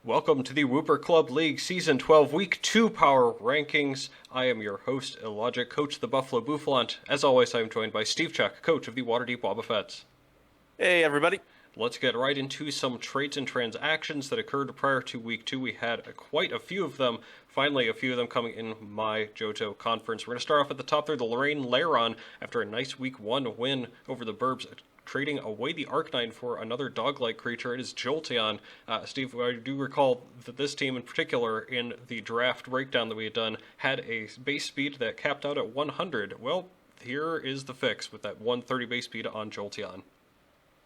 Welcome to the Wooper Club League Season 12 Week 2 Power Rankings. I am your host, IllLogic, coach of the Buffalo Bouffalant. As always, I am joined by SteveChuck, coach of the Waterdeep Wobbuffets. Hey, everybody. Let's get right into some trades and transactions that occurred prior to Week 2. We had quite a few of them. Finally, a few of them coming in my Johto conference. We're going to start off at the top there, the Lorraine Lairon, after a nice Week 1 win over the Burbs, trading away the Arcanine for another dog-like creature. It is Jolteon. Steve, I do recall that this team in particular, in the draft breakdown that we had done, had a base speed that capped out at 100. Well, here is the fix with that 130 base speed on Jolteon.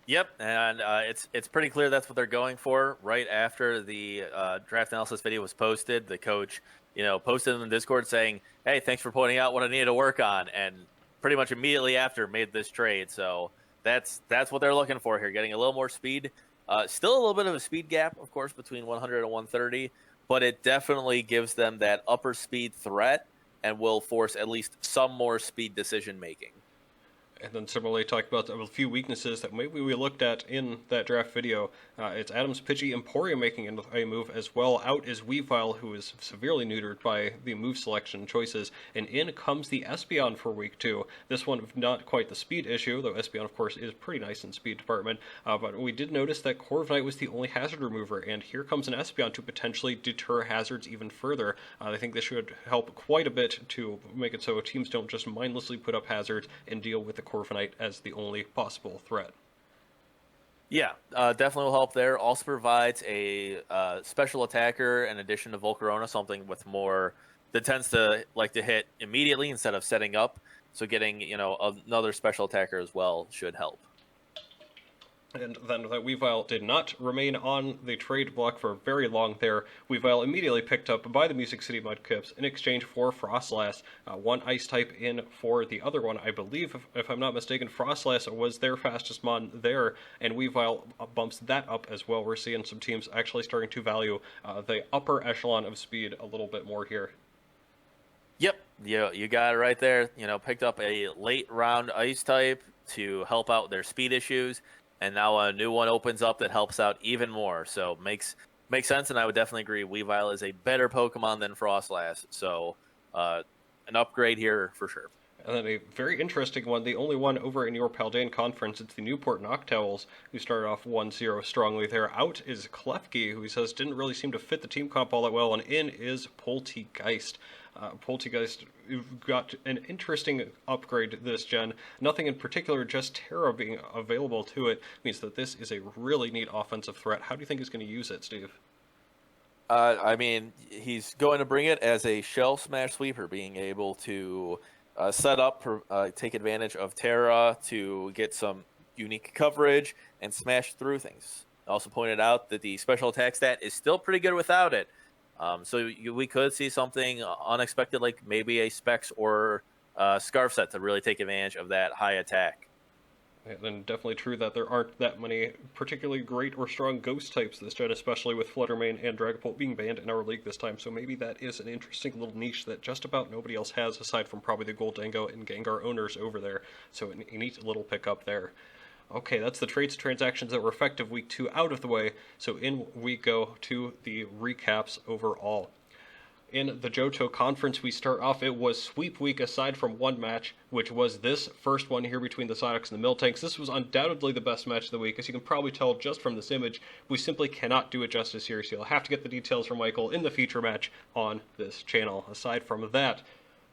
Yep, and it's pretty clear that's what they're going for. Right after the draft analysis video was posted, the coach, posted in the Discord saying, "Hey, thanks for pointing out what I needed to work on," and pretty much immediately after made this trade. So that's what they're looking for here, getting a little more speed. Still a little bit of a speed gap, of course, between 100 and 130, but it definitely gives them that upper speed threat and will force at least some more speed decision making. And then similarly talk about a few weaknesses that maybe we looked at in that draft video. It's Adam's Pidgey Emporium making a move as well. Out is Weavile, who is severely neutered by the move selection choices. And in comes the Espeon for Week 2. This one not quite the speed issue, though Espeon, of course, is pretty nice in speed department. But we did notice that Corviknight was the only hazard remover, and here comes an Espeon to potentially deter hazards even further. I think this should help quite a bit to make it so teams don't just mindlessly put up hazards and deal with the Corviknight as the only possible threat. Yeah, definitely will help there. Also provides a special attacker in addition to Volcarona, something with more that tends to like to hit immediately instead of setting up. So getting another special attacker as well should help. And then that Weavile did not remain on the trade block for very long there. Weavile immediately picked up by the Music City Mudkips in exchange for Frostlass. One ice type in for the other one. I believe, if I'm not mistaken, Frostlass was their fastest mon there, and Weavile bumps that up as well. We're seeing some teams actually starting to value the upper echelon of speed a little bit more here. Yep, you got it right there. Picked up a late round ice type to help out their speed issues. And now a new one opens up that helps out even more. So makes sense, and I would definitely agree. Weavile is a better Pokemon than Frostlass. So an upgrade here for sure. And then a very interesting one, the only one over in your Paldean conference, it's the Newport Noctowls, who started off 1-0 strongly there. Out is Klefki, who he says didn't really seem to fit the team comp all that well, and in is Poltegeist. Poltegeist got an interesting upgrade this gen. Nothing in particular, just Terra being available to it means that this is a really neat offensive threat. How do you think he's going to use it, Steve? He's going to bring it as a shell smash sweeper, being able to set up, take advantage of Terra to get some unique coverage and smash through things. Also pointed out that the special attack stat is still pretty good without it. So we could see something unexpected, like maybe a Specs or Scarf set to really take advantage of that high attack. And definitely true that there aren't that many particularly great or strong ghost types this gen, especially with Fluttermane and Dragapult being banned in our league this time. So maybe that is an interesting little niche that just about nobody else has, aside from probably the Goldango and Gengar owners over there. So a neat little pickup there. Okay, that's the trades and transactions that were effective Week 2 out of the way. So in we go to the recaps overall. In the Johto Conference, we start off, it was sweep week aside from one match, which was this first one here between the Psyducks and the Miltanks. This was undoubtedly the best match of the week. As you can probably tell just from this image, we simply cannot do it justice here, so you'll have to get the details from Michael in the feature match on this channel. Aside from that,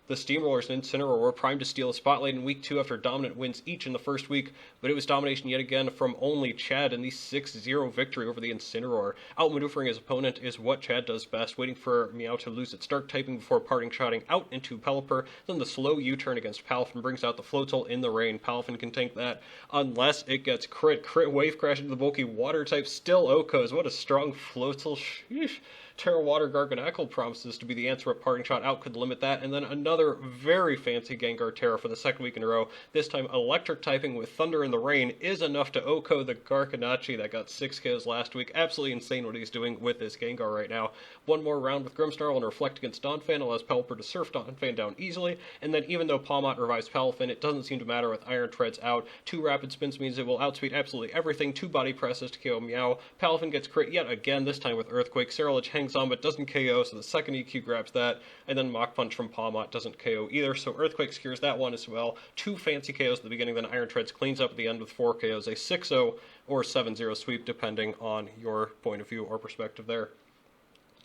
the Steamrollers and Incineroar were primed to steal a spotlight in Week 2 after dominant wins each in the first week, but it was domination yet again from only Chad in the 6-0 victory over the Incineroar. Outmaneuvering his opponent is what Chad does best, waiting for Meow to lose its Dark typing before parting shotting out into Pelipper. Then the slow U-turn against Palafin brings out the Floatzel in the rain. Palafin can tank that unless it gets crit wave crash into the bulky water type. Still Okos. What a strong Floatzel. Sheesh. Terra Water Garganacl promises to be the answer, but Parting Shot out could limit that, and then another very fancy Gengar Terra for the second week in a row. This time, Electric typing with Thunder in the Rain is enough to OHKO the Garganachi that got 6 KOs last week. Absolutely insane what he's doing with this Gengar right now. One more round with Grimmsnarl and Reflect against Donphan allows Pelipper to surf Donphan down easily, and then even though Palmot revives Palafin, it doesn't seem to matter with Iron Treads out. 2 Rapid Spins means it will outspeed absolutely everything. 2 Body Presses to KO Meow. Palafin gets crit yet again, this time with Earthquake. Ceruledge hangs on but doesn't KO, so the second EQ grabs that, and then Mach Punch from Palmot doesn't KO either, so Earthquake secures that one as well. 2 fancy KOs at the beginning, then Iron Treads cleans up at the end with 4 KOs, a 6-0 or 7-0 sweep depending on your point of view or perspective there.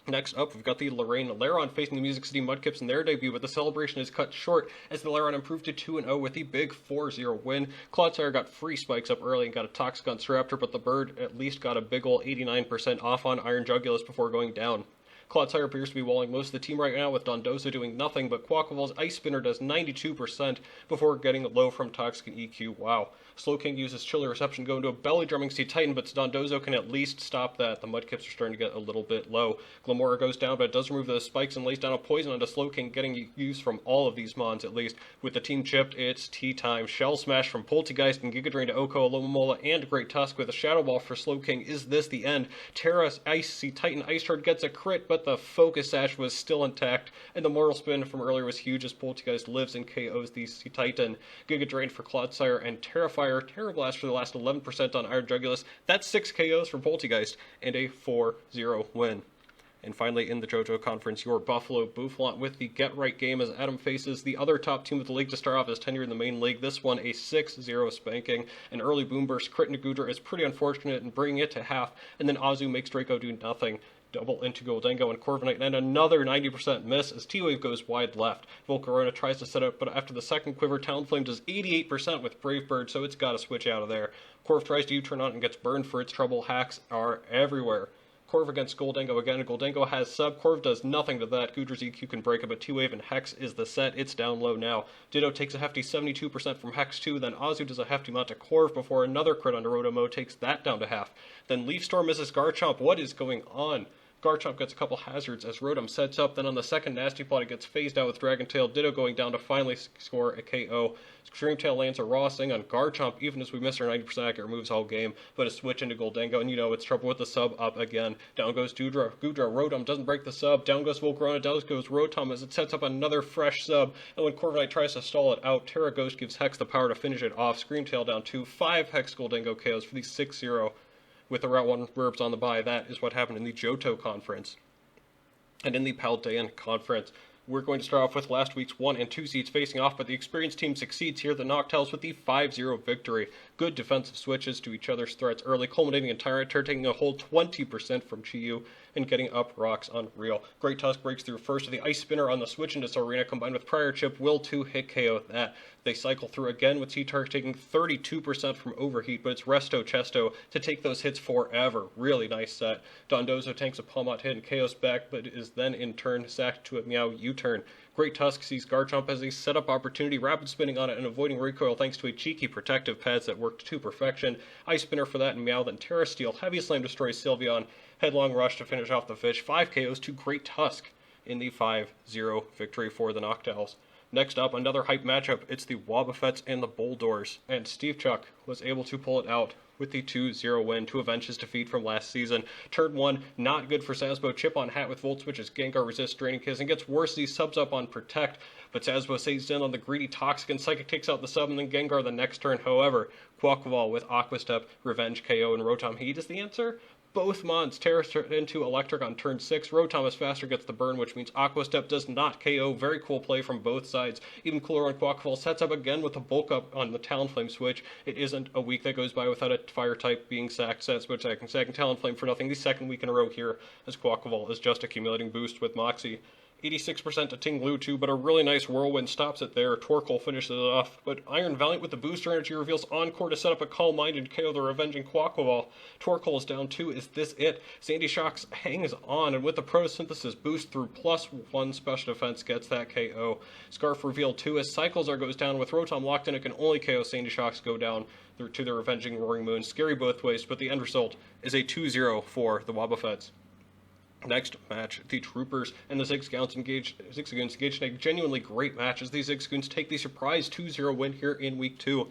Next up, we've got the Lorraine Laron facing the Music City Mudkips in their debut, but the celebration is cut short as the Laron improved to 2-0 with the big 4-0 win. Clodsire got free spikes up early and got a Toxic on Staraptor, but the bird at least got a big ol' 89% off on Iron Jugulus before going down. Clodsire appears to be walling most of the team right now, with Dondozo doing nothing, but Quaquaval's Ice Spinner does 92% before getting low from Toxic and EQ. Wow. Slowking uses Chilly Reception to go into a belly drumming Sea Titan, but Dondozo can at least stop that. The Mudkips are starting to get a little bit low. Glamora goes down, but it does remove those spikes and lays down a poison onto Slowking, getting use from all of these mons at least. With the team chipped, it's tea time. Shell Smash from Poltegeist and Giga Drain to OHKO, Alomomola, and Great Tusk with a Shadow Ball for Slowking. Is this the end? Terra's Ice Sea Titan Ice Shard gets a crit, but the Focus Sash was still intact, and the Mortal Spin from earlier was huge as Poltegeist lives and KOs the Sea Titan. Giga Drain for Clodsire and Terrafire. Terra Blast for the last 11% on Iron Jugulus. That's 6 KOs from Poltegeist and a 4-0 win. And finally, in the JoJo Conference, your Buffalo Bouffalant with the Get Right game as Adam faces the other top team of the league to start off his tenure in the main league. This one, a 6-0 spanking. An early Boom Burst crit into Goodra is pretty unfortunate in bringing it to half, and then Azu makes Draco do nothing. Double into Goldengo and Corviknight, and another 90% miss as T-Wave goes wide left. Volcarona tries to set up, but after the second quiver, Talonflame does 88% with Brave Bird, so it's got to switch out of there. Corv tries to U-turn on and gets burned for its trouble. Hacks are everywhere. Corv against Goldengo again, and Goldengo has sub. Corv does nothing to that. Goodra's EQ can break it, but T-Wave and Hex is the set. It's down low now. Ditto takes a hefty 72% from Hex 2, then Azu does a hefty amount to Corv before another crit on Rotomo takes that down to half. Then Leaf Storm misses Garchomp. What is going on? Garchomp gets a couple hazards as Rotom sets up, then on the second Nasty Plot it gets phased out with Dragon Tail, Ditto going down to finally score a KO. Extreme Tail lands a raw sting on Garchomp, even as we miss our 90% accurate moves all game, but a switch into Goldengo, and you know it's trouble with the sub up again. Down goes Gudra, Rotom doesn't break the sub, down goes Volcarona, down goes Rotom as it sets up another fresh sub, and when Corviknight tries to stall it out, Terra Ghost gives Hex the power to finish it off. Scream Tail down to 5 Hex Goldengo KOs for the 6-0 with the Route 1 Burbs on the bye. That is what happened in the Johto Conference. And in the Paldean Conference, we're going to start off with last week's 1 and 2 seeds facing off, but the experienced team succeeds here. The Noctows with the 5-0 victory. Good defensive switches to each other's threats early, culminating in Tyranitar taking a whole 20% from Chiyu and getting up rocks on Real. Great Tusk breaks through first with the Ice Spinner on the switch into Sarina, combined with Prior Chip, will 2-hit KO that. They cycle through again with T-Tark taking 32% from Overheat, but it's Resto Chesto to take those hits forever. Really nice set. Dondozo tanks a Palmot hit and KOs back, but is then in turn sacked to a Meow U-turn. Great Tusk sees Garchomp as a setup opportunity, rapid spinning on it and avoiding recoil thanks to a cheeky protective pads that worked to perfection. Ice Spinner for that and Meow, then Terra Steel, Heavy Slam destroys Sylveon, Headlong Rush to finish off the fish. 5 KOs to Great Tusk in the 5-0 victory for the Noctowls. Next up, another hype matchup. It's the Wobbuffets and the Bulldors, and SteveChuck was able to pull it out with the 2-0 win to avenge his defeat from last season. Turn 1, not good for Sazbo. Chip on Hat with Volt Switches, Gengar resists Draining Kiss, and gets worse as he subs up on Protect, but Sazbo saves in on the greedy Toxic, and Psychic takes out the sub, and then Gengar the next turn. However, Quaquaval with Aqua Step, Revenge KO, and Rotom Heat is the answer. Both mons Terra into Electric on turn 6. Rotom is faster, gets the burn, which means Aqua Step does not KO. Very cool play from both sides. Even cooler on Quaquaval sets up again with a bulk up on the Talonflame switch. It isn't a week that goes by without a fire type being sacked, set switch second Talonflame for nothing. The second week in a row here as Quaquaval is just accumulating boost with Moxie. 86% to Ting Lu too, but a really nice Whirlwind stops it there. Torkoal finishes it off, but Iron Valiant with the booster energy reveals Encore to set up a Calm Mind and KO the Revenging Quaquaval. Torkoal is down 2. Is this it? Sandy Shocks hangs on, and with the Photosynthesis boost through +1 special defense gets that KO. Scarf reveal 2 as Cyclezar goes down. With Rotom locked in, it can only KO. Sandy Shocks go down to the Revenging Roaring Moon. Scary both ways, but the end result is a 2-0 for the Wobbuffets. Next match, the Troopers and the Zigzagoons engage in a genuinely great match as these Zigzagoons take the surprise 2-0 win here in Week 2.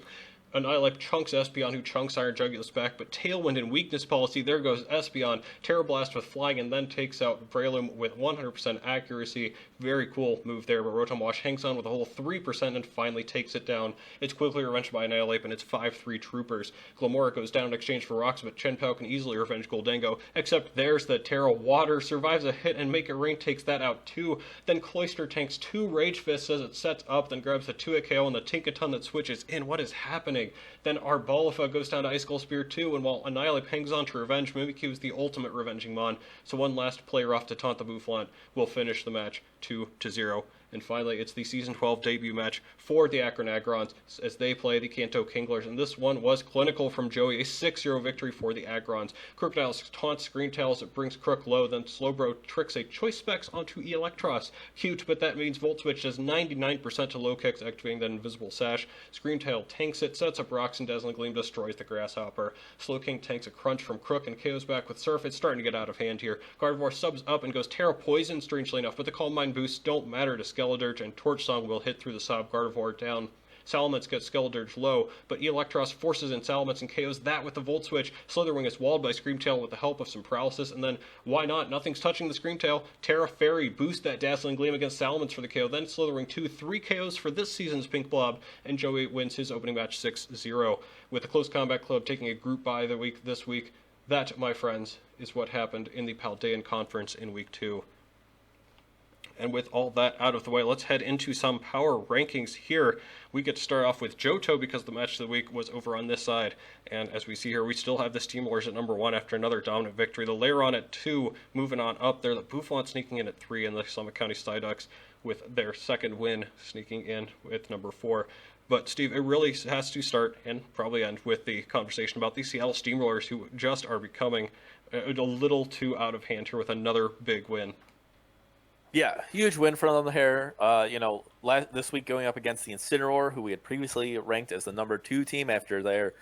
Annihilate chunks Espeon, who chunks Iron Jugulus back, but Tailwind and weakness policy, there goes Espeon. Terra Blast with flying and then takes out Breloom with 100% accuracy. Very cool move there, but Rotom Wash hangs on with a whole 3% and finally takes it down. It's quickly revenged by Annihilate, and it's 5-3 Troopers. Glamora goes down in exchange for rocks, but Chenpao can easily revenge Goldango, except there's the Terra Water, survives a hit, and Make It Rain takes that out too. Then Cloyster tanks 2 Rage Fists as it sets up, then grabs the 2-hit KO and the Tinkaton that switches in. What is happening? Then Arbolifa goes down to Ice Skull Spear too, and while Annihilate hangs on to revenge, Mimikyu is the ultimate revenging mon. So one last player off to taunt the Bouffalant will finish the match 2-0. And finally, it's the Season 12 debut match for the Akron Agrons as they play the Kanto Kinglers. And this one was clinical from Joey, a 6-0 victory for the Agrons. Crocodile's taunts Screen Tails, it brings Crook low, then Slowbro tricks a Choice Specs onto Electros. Cute, but that means Volt Switch does 99% to low kicks, activating that invisible sash. Screen Tail tanks it, sets up rocks, and Dazzling Gleam destroys the Grasshopper. Slowking tanks a crunch from Crook and KO's back with Surf. It's starting to get out of hand here. Gardevoir subs up and goes Terra Poison, strangely enough, but the Calm Mind boosts don't matter to Skeledirge, and Torch Song will hit through the Sob. Gardevoir down. Salamence gets Skeledirge low, but Electros forces in Salamence and KOs that with the Volt Switch. Slitherwing is walled by Screamtail with the help of some paralysis, and then, why not? Nothing's touching the Screamtail. Terra Fairy boosts that Dazzling Gleam against Salamence for the KO, then Slitherwing 3 KOs for this season's Pink Blob, and Joey wins his opening match 6-0. With the Close Combat Club taking a group bye this week, that, my friends, is what happened in the Paldean Conference in Week 2. And with all that out of the way, let's head into some power rankings here. We get to start off with Johto because the match of the week was over on this side. And as we see here, we still have the Steamrollers at number 1 after another dominant victory. The Lairon at 2, moving on up there. The Bouffalant sneaking in at 3, and the Summit County Psyducks with their second win sneaking in with number 4. But, Steve, it really has to start and probably end with the conversation about the Seattle Steamrollers, who just are becoming a little too out of hand here with another big win. Yeah, huge win for them here. This week going up against the Incineroar, who we had previously ranked as the number 2 team after their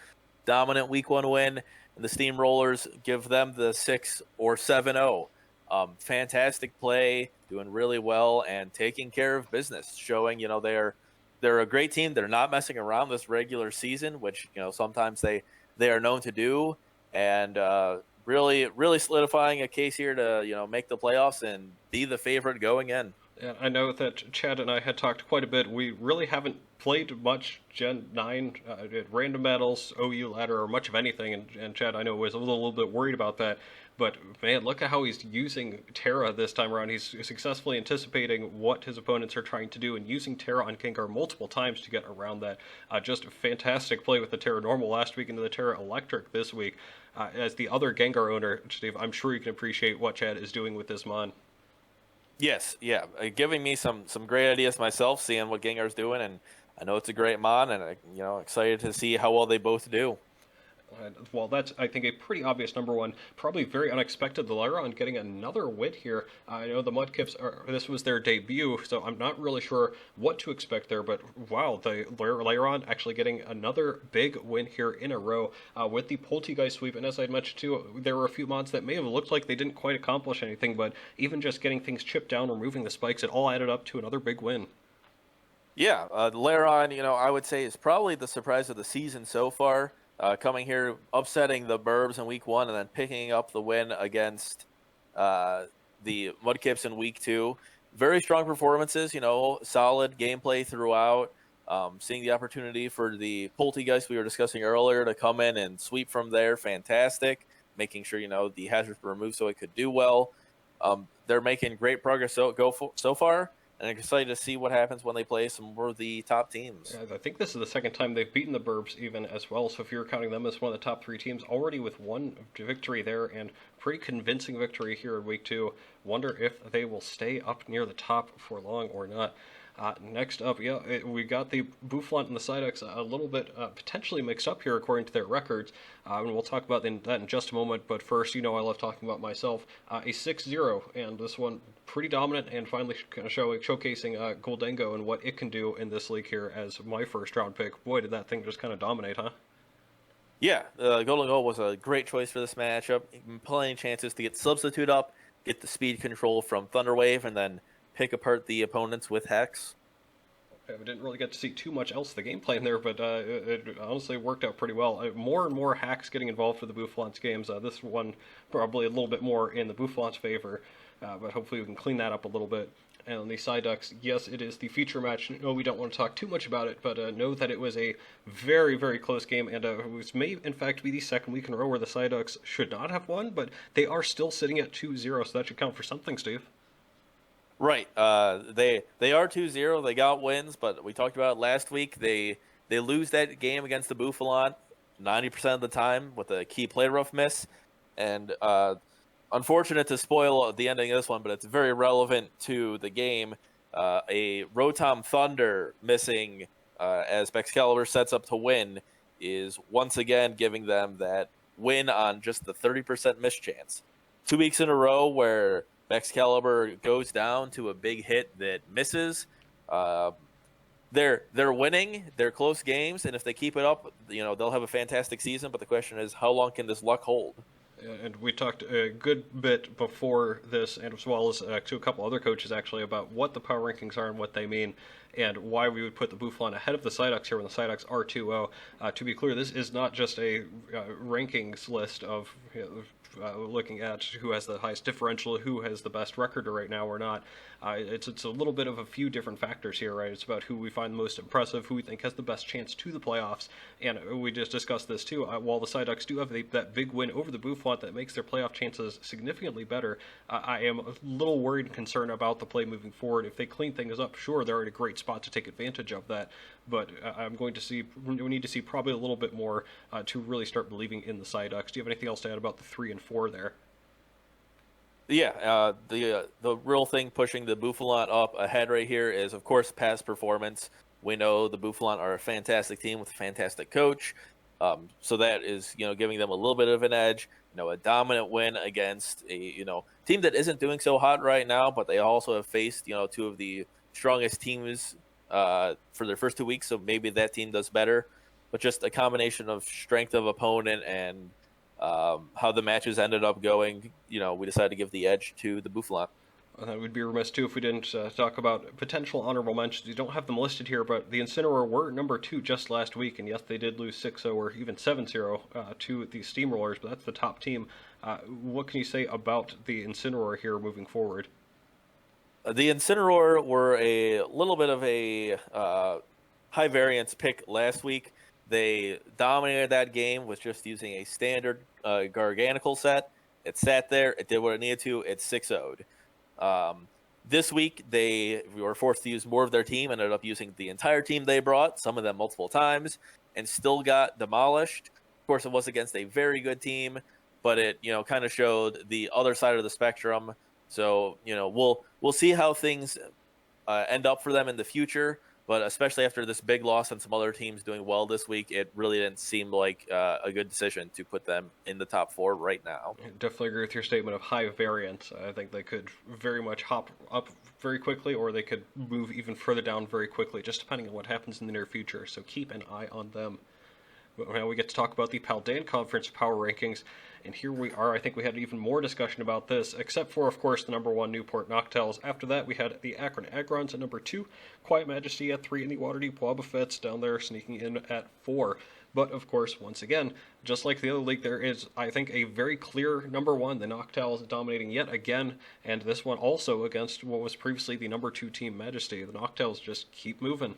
dominant Week 1 win. And the Steamrollers give them the 6 or 7-0. Fantastic play, doing really well, and taking care of business, showing, they're a great team. They're not messing around this regular season, which, sometimes they are known to do. And really solidifying a case here to, make the playoffs and be the favorite going in. Yeah, I know that Chad and I had talked quite a bit. We really haven't played much Gen 9, random battles, OU ladder, or much of anything. And Chad, I know, was a little bit worried about that. But, man, look at how he's using Terra this time around. He's successfully anticipating what his opponents are trying to do and using Terra on Gengar multiple times to get around that. Just a fantastic play with the Terra Normal last week into the Terra Electric this week. As the other Gengar owner, Steve, I'm sure you can appreciate what Chad is doing with this mon. Yes, yeah. Giving me some great ideas myself, seeing what Gengar's doing, and I know it's a great mon, and excited to see how well they both do. Well, that's, I think, a pretty obvious number 1. Probably very unexpected. The Lairon getting another win here. I know the Mudkips, this was their debut, so I'm not really sure what to expect there. But, wow, the Lairon actually getting another big win here in a row with the Poltegeist sweep. And as I mentioned, too, there were a few mods that may have looked like they didn't quite accomplish anything. But even just getting things chipped down, removing the spikes, it all added up to another big win. Yeah, the Lairon, I would say is probably the surprise of the season so far. Coming here, upsetting the Burbs in Week 1, and then picking up the win against the Mudkips in Week 2. Very strong performances, solid gameplay throughout. Seeing the opportunity for the Poltegeist we were discussing earlier to come in and sweep from there, fantastic. Making sure, the hazards were removed so it could do well. They're making great progress so far. And I'm excited to see what happens when they play some more of the top teams. Yeah, I think this is the second time they've beaten the Burbs even as well. So if you're counting them as one of the top 3 teams, already with one victory there and pretty convincing victory here in Week 2. Wonder if they will stay up near the top for long or not. Next up, we got the Bouffalant and the Psyducks a little bit potentially mixed up here according to their records, and we'll talk about that in just a moment, but first, I love talking about myself. A 6-0, and this one pretty dominant, and finally kind of showcasing Goldango and what it can do in this league here as my first round pick. Boy, did that thing just kind of dominate, huh? Yeah, Goldango was a great choice for this matchup. Plenty of chances to get substitute up get the speed control from Thunderwave, and then pick apart the opponents with Hex. I didn't really get to see too much else of the gameplay in there, but it honestly worked out pretty well. More and more hacks getting involved for the Bouffalant's games. This one probably a little bit more in the Bouffalant's favor, but hopefully we can clean that up a little bit. And on the Psyducks, yes, it is the feature match. No, we don't want to talk too much about it, but know that it was a very, very close game, and it may, in fact, be the second week in a row where the Psyducks should not have won, but they are still sitting at 2-0, so that should count for something, Steve. Right. They are 2-0. They got wins, but we talked about it last week. They lose that game against the Bouffalant 90% of the time with a key play rough miss, and unfortunate to spoil the ending of this one, but it's very relevant to the game. A Rotom Thunder missing as Excalibur sets up to win is once again giving them that win on just the 30% miss chance. 2 weeks in a row where Excalibur goes down to a big hit that misses. They're winning. They're close games, and if they keep it up, they'll have a fantastic season. But the question is, how long can this luck hold? And we talked a good bit before this, and as well as to a couple other coaches actually, about what the power rankings are and what they mean, and why we would put the Bouffalant ahead of the Psyducks here when the Psyducks are 2-0. To be clear, this is not just a rankings list of looking at who has the highest differential, who has the best record right now or not. It's a little bit of a few different factors here, right? It's about who we find most impressive, who we think has the best chance to the playoffs, and we just discussed this too. While the Psyducks do have that big win over the Bouffalant that makes their playoff chances significantly better, I am a little worried and concerned about the play moving forward. If they clean things up, sure, they're in a great spot to take advantage of that, but we need to see probably a little bit more to really start believing in the Psyducks. Do you have anything else to add about the 3 and 4 there? Yeah, the real thing pushing the Bouffalant up ahead right here is, of course, past performance. We know the Bouffalant are a fantastic team with a fantastic coach, so that is giving them a little bit of an edge. A dominant win against a team that isn't doing so hot right now, but they also have faced two of the strongest teams for their first 2 weeks, so maybe that team does better. But just a combination of strength of opponent and how the matches ended up going, we decided to give the edge to the Bouffalant. We'd be remiss, too, if we didn't talk about potential honorable mentions. You don't have them listed here, but the Incineroar were number 2 just last week, and yes, they did lose 6-0 or even 7-0 to the Steamrollers, but that's the top team. What can you say about the Incineroar here moving forward? The Incineroar were a little bit of a high variance pick last week. They dominated that game with just using a standard Garganical set. It sat there. It did what it needed to. It 6-0'd. This week, they were forced to use more of their team, ended up using the entire team they brought, some of them multiple times, and still got demolished. Of course, it was against a very good team, but it kind of showed the other side of the spectrum. So we'll see how things end up for them in the future. But especially after this big loss and some other teams doing well this week, it really didn't seem like a good decision to put them in the top 4 right now. I definitely agree with your statement of high variance. I think they could very much hop up very quickly, or they could move even further down very quickly, just depending on what happens in the near future. So keep an eye on them. But now we get to talk about the Paldea Conference power rankings, and here we are. I think we had even more discussion about this, except for, of course, the number 1 Newport Noctowls. After that, we had the Akron Agrons at number 2, Quiet Majesty at 3, and the Waterdeep Wobbuffets down there sneaking in at 4. But, of course, once again, just like the other league, there is, I think, a very clear number 1. The Noctowls dominating yet again, and this one also against what was previously the number 2 team, Majesty. The Noctowls just keep moving.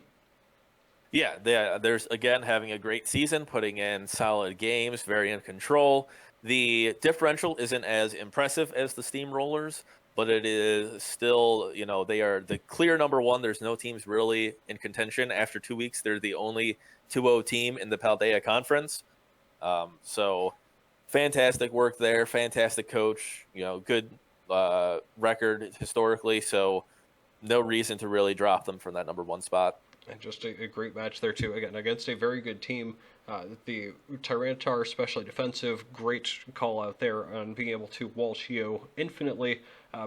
Yeah, there's, again, having a great season, putting in solid games, very in control. The differential isn't as impressive as the Steamrollers, but it is still, they are the clear number 1. There's no teams really in contention. After 2 weeks, they're the only 2-0 team in the Paldea Conference. So fantastic work there, fantastic coach, good record historically, so no reason to really drop them from that number 1 spot. And just a great match there, too. Again, against a very good team. The Tyranitar, especially defensive, great call out there on being able to wall Chio infinitely,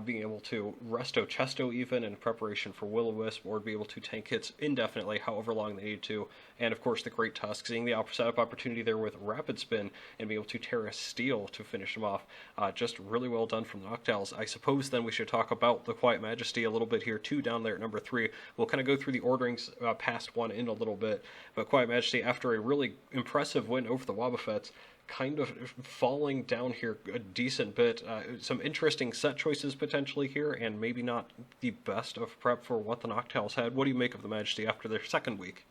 being able to resto Chesto even in preparation for Will-O-Wisp, or be able to tank hits indefinitely, however long they need to. And of course the great Tusk, seeing the setup opportunity there with Rapid Spin and be able to Terra Steel to finish him off. Just really well done from the Noctowls. I suppose then we should talk about the Quiet Majesty a little bit here too, down there at number 3. We'll kind of go through the orderings past 1 in a little bit, but Quiet Majesty, after a really impressive win over the Wobbuffets, kind of falling down here a decent bit. Some interesting set choices potentially here, and maybe not the best of prep for what the Noctowls had. What do you make of the Majesty after their second week?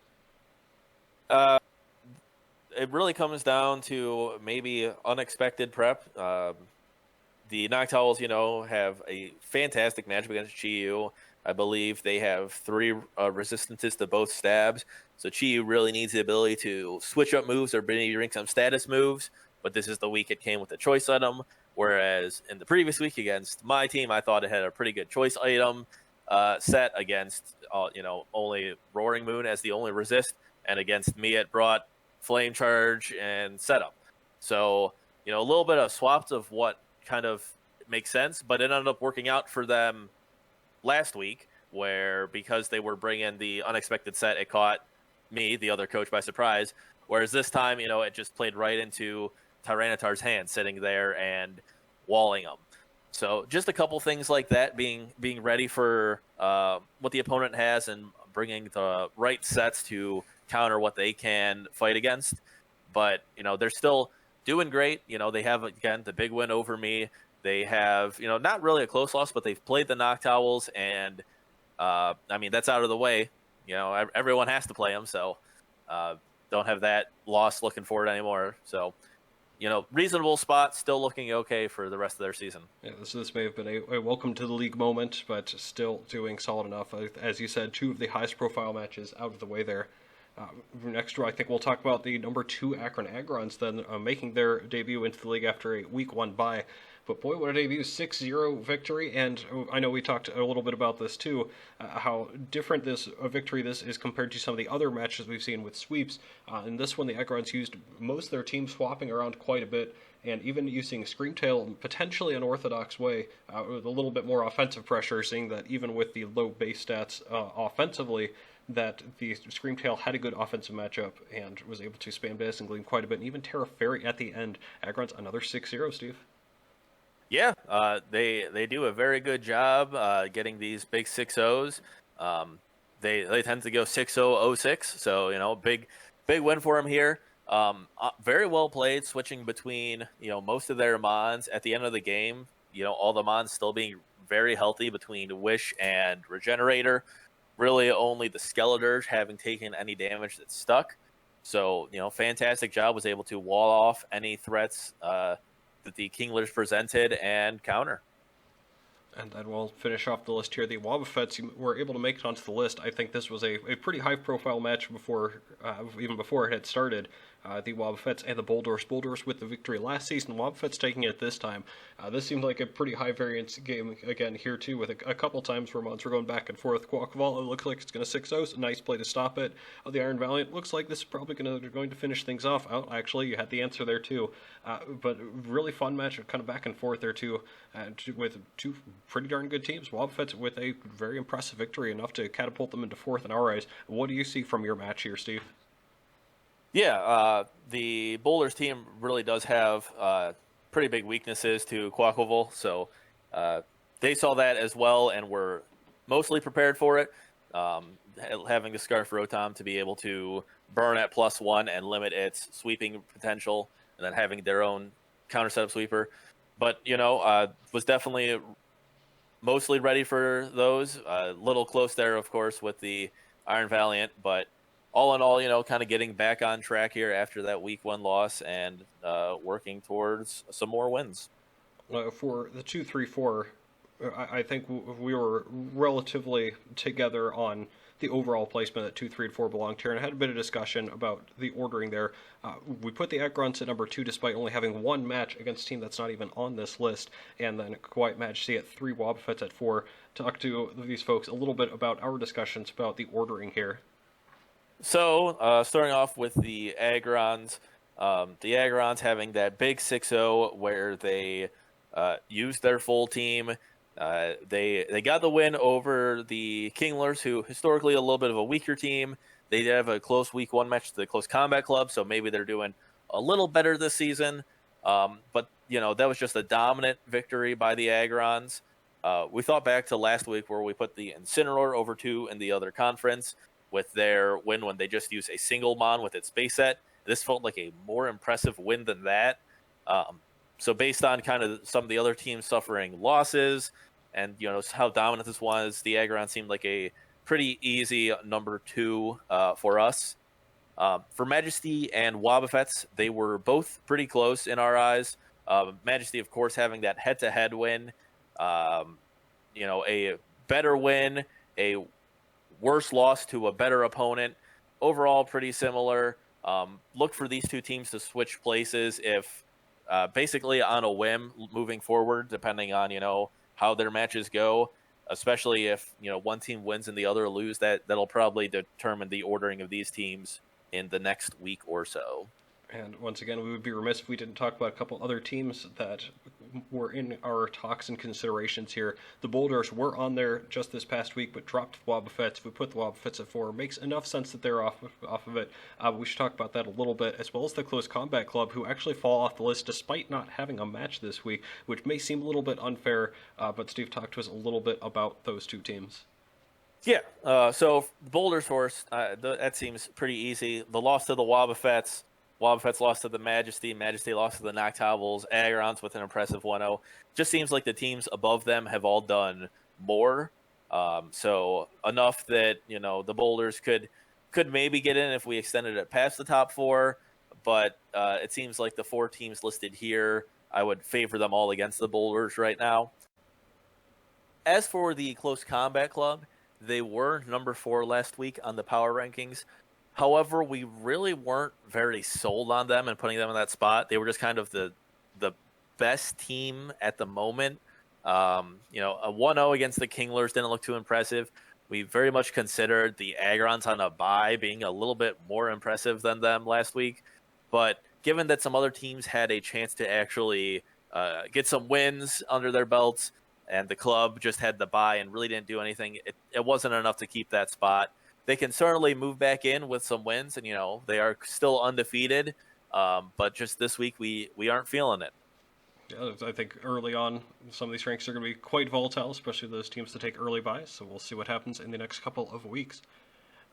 It really comes down to maybe unexpected prep. The Noctowls, have a fantastic matchup against Chi-Yu. I believe they have 3 resistances to both stabs. So Chi-Yu really needs the ability to switch up moves or bring some status moves. But this is the week it came with a choice item. Whereas in the previous week against my team, I thought it had a pretty good choice item set against, only Roaring Moon as the only resist. And against me, it brought Flame Charge and Setup. So, a little bit of swaps of what kind of makes sense. But it ended up working out for them last week, where because they were bringing the unexpected set, it caught me, the other coach, by surprise. Whereas this time, it just played right into Tyranitar's hand, sitting there and walling him. So just a couple things like that, being ready for what the opponent has and bringing the right sets to counter what they can fight against. But, they're still doing great. They have, again, the big win over me. They have, not really a close loss, but they've played the Noctowls, and that's out of the way. Everyone has to play them, so don't have that loss looking forward anymore. So, reasonable spot, still looking okay for the rest of their season. Yeah, this may have been a welcome to the league moment, but still doing solid enough. As you said, 2 of the highest profile matches out of the way there. Next, I think we'll talk about the number 2 Akron Agrons then making their debut into the league after a week 1 bye. But boy, what a debut, 6-0 victory, and I know we talked a little bit about this too, how different this victory this is compared to some of the other matches we've seen with sweeps. In this one, the Agrons used most of their team swapping around quite a bit, and even using Screamtail in potentially unorthodox way, with a little bit more offensive pressure, seeing that even with the low base stats offensively, that the Screamtail had a good offensive matchup and was able to spam Bass and Gleam quite a bit, and even Terra Fairy at the end. Agrons, another 6-0, Steve. Yeah, they do a very good job getting these big 6-0s. They tend to go 6-0-0-6, so big win for them here. Very well played, switching between most of their mons at the end of the game. All the mons still being very healthy between Wish and Regenerator. Really, only the Skeletor having taken any damage that stuck. So fantastic job, was able to wall off any threats that the Kinglers presented and counter. And then we'll finish off the list here. The Wobbuffets were able to make it onto the list. I think this was a pretty high-profile match even before it had started. The Wobbuffets and the Boulders with the victory last season. Wobbuffets taking it this time. This seemed like a pretty high-variance game again here, too, with a couple times where mods were going back and forth. Quackval, it looks like it's going to 6-0, so nice play to stop it. The Iron Valiant looks like this is probably going to finish things off. Oh, actually, you had the answer there, too. But really fun match, kind of back and forth there, too, with 2 pretty darn good teams. Wobbuffets with a very impressive victory, enough to catapult them into 4th in our eyes. What do you see from your match here, Steve? Yeah, the Boulders team really does have pretty big weaknesses to Quackleval, so they saw that as well and were mostly prepared for it. Having the Scarf Rotom to be able to burn at +1 and limit its sweeping potential, and then having their own counter setup sweeper. But, was definitely mostly ready for those. A little close there, of course, with the Iron Valiant, but all in all, kind of getting back on track here after that week 1 loss and working towards some more wins. For the 2, 3, 4, I think we were relatively together on the overall placement that 2, 3, and 4 belonged here, and I had a bit of discussion about the ordering there. We put the Agrons at number 2 despite only having 1 match against a team that's not even on this list, and then Quiet Majesty at 3, Wobbuffets at 4. Talk to these folks a little bit about our discussions about the ordering here. So, starting off with the Agrons, the Agrons having that big 6-0 where they used their full team. They got the win over the Kinglers, who historically a little bit of a weaker team. They did have a close week 1 match to the Close Combat Club, so maybe they're doing a little better this season. But that was just a dominant victory by the Agrons. We thought back to last week where we put the Incineroar over 2 in the other conference with their win when they just used a single mon with its base set. This felt like a more impressive win than that. So based on kind of some of the other teams suffering losses and how dominant this was, the Aggron seemed like a pretty easy number 2 for us. For Majesty and Wobbuffets, they were both pretty close in our eyes. Majesty, of course, having that head-to-head win, a better win, a worse loss to a better opponent. Overall, pretty similar. Look for these two teams to switch places if basically on a whim moving forward, depending on how their matches go. Especially if one team wins and the other lose, that'll probably determine the ordering of these teams in the next week or so. And once again, we would be remiss if we didn't talk about a couple other teams that were in our talks and considerations here. The Boulders were on there just this past week, but dropped the Wobbuffets. We put the Wobbuffets at 4. Makes enough sense that they're off of it. We should talk about that a little bit, as well as the Close Combat Club, who actually fall off the list despite not having a match this week, which may seem a little bit unfair, but Steve talked to us a little bit about those two teams. Yeah, so Boulders Horse, that seems pretty easy. The loss to the Wobbuffets, Wobbuffets lost to the Majesty, Majesty lost to the Noctowls, Agrons with an impressive 1-0. Just seems like the teams above them have all done more. So enough that, the Boulders could maybe get in if we extended it past the top 4. But it seems like the 4 teams listed here, I would favor them all against the Boulders right now. As for the Close Combat Club, they were number 4 last week on the power rankings. However, we really weren't very sold on them and putting them in that spot. They were just kind of the best team at the moment. A 1-0 against the Kinglers didn't look too impressive. We very much considered the Agrons on a bye being a little bit more impressive than them last week. But given that some other teams had a chance to actually get some wins under their belts, and the club just had the bye and really didn't do anything, it wasn't enough to keep that spot. They can certainly move back in with some wins, and they are still undefeated. But just this week, we aren't feeling it. Yeah, I think early on, some of these ranks are going to be quite volatile, especially those teams that take early buys. So we'll see what happens in the next couple of weeks.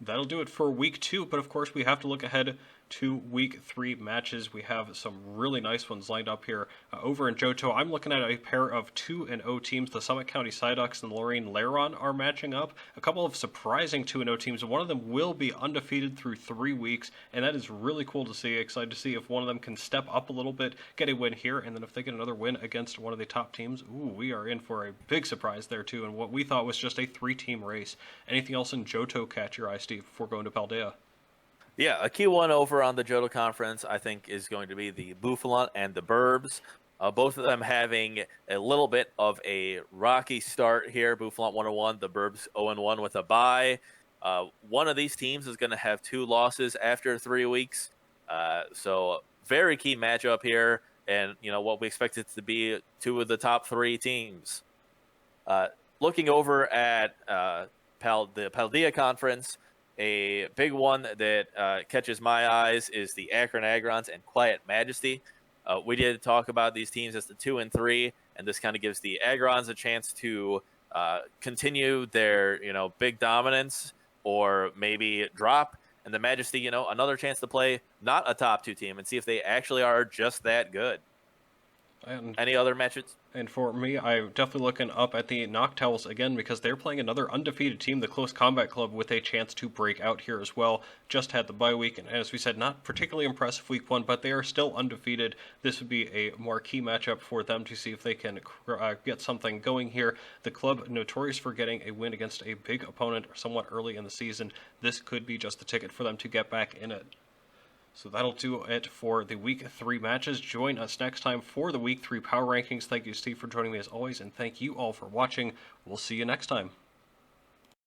That'll do it for week 2, but of course we have to look ahead to week 3 matches. We have some really nice ones lined up here. Over in Johto, I'm looking at a pair of 2-0 teams. The Summit County Psyducks and Lorraine Laron are matching up. A couple of surprising 2-0 teams. One of them will be undefeated through 3 weeks, and that is really cool to see. Excited to see if one of them can step up a little bit, get a win here, and then if they get another win against one of the top teams, we are in for a big surprise there too, and what we thought was just a 3-team race. Anything else in Johto catch your eye, Steve, before going to Paldea? Yeah, a key one over on the Johto Conference, I think, is going to be the Bouffalant and the Burbs. Both of them having a little bit of a rocky start here. Bouffalant 1-1, the Burbs 0-1 with a bye. One of these teams is going to have 2 losses after 3 weeks. So very key matchup here, and what we expect it to be 2 of the top 3 teams. Looking over at the Paldea Conference, a big one that catches my eyes is the Akron Agrons and Quiet Majesty. We did talk about these teams as the 2 and 3, and this kind of gives the Agrons a chance to continue their big dominance or maybe drop, and the Majesty another chance to play not a top 2 team and see if they actually are just that good. And any other matches? And for me, I'm definitely looking up at the Noctowls again because they're playing another undefeated team, the Close Combat Club, with a chance to break out here as well. Just had the bye week, and as we said, not particularly impressive week 1, but they are still undefeated. This would be a marquee matchup for them to see if they can get something going here. The club, notorious for getting a win against a big opponent somewhat early in the season, this could be just the ticket for them to get back in it. So that'll do it for the Week 3 matches. Join us next time for the Week 3 Power Rankings. Thank you, Steve, for joining me as always, and thank you all for watching. We'll see you next time.